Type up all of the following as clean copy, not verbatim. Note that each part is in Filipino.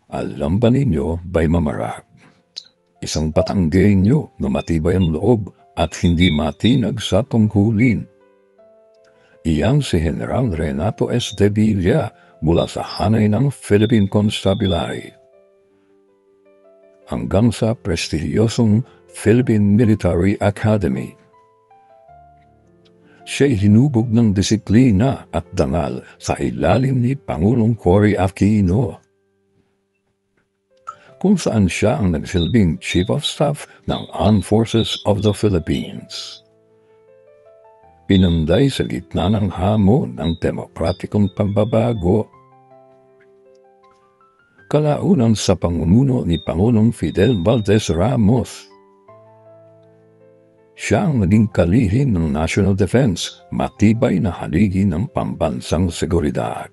Alam ba ninyo, Bay Mamarag, isang Batanggenyo na matibay ang loob at hindi matinag sa tungkulin. Iyan si General Renato S. de Villa mula sa hanay ng Philippine Constabulary hanggang sa prestihiyosong Philippine Military Academy. Siya'y hinubog ng disiplina at dangal sa ilalim ni Pangulong Cory Aquino, kung saan siya ang nagsilbing Chief of Staff ng Armed Forces of the Philippines. Pinanday sa gitna ng hamon ng demokratikong pagbabago. Kalaunan sa pangumuno ni Pangulong Fidel Valdez Ramos, siya ang naging kalihim ng National Defense, matibay na haligi ng pambansang seguridad.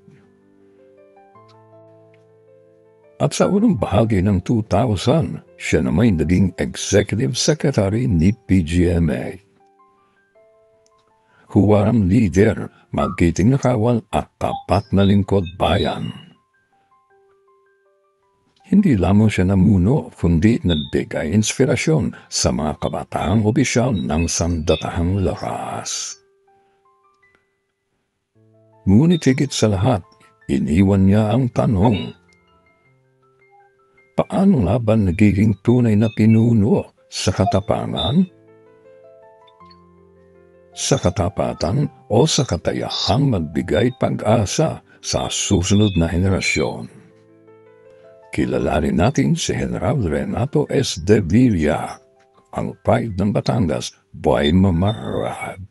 At sa unang bahagi ng 2000, siya naman naging Executive Secretary ni PGMA. Huwarang leader, magiting na kawal at tapat na lingkod bayan. Hindi lamang siya namuno, kundi nagbigay inspirasyon sa mga kabataang opisyal ng sandatahang lakas. Ngunit higit sa lahat, iniwan niya ang tanong, paano nga ba nagiging tunay na pinuno sa katapangan? Sa katapatan o sa katayahang magbigay pag-asa sa susunod na henerasyon? Kilalanin natin si General Renato S. de Villa, ang pride ng Batangas, Bay Mamarag.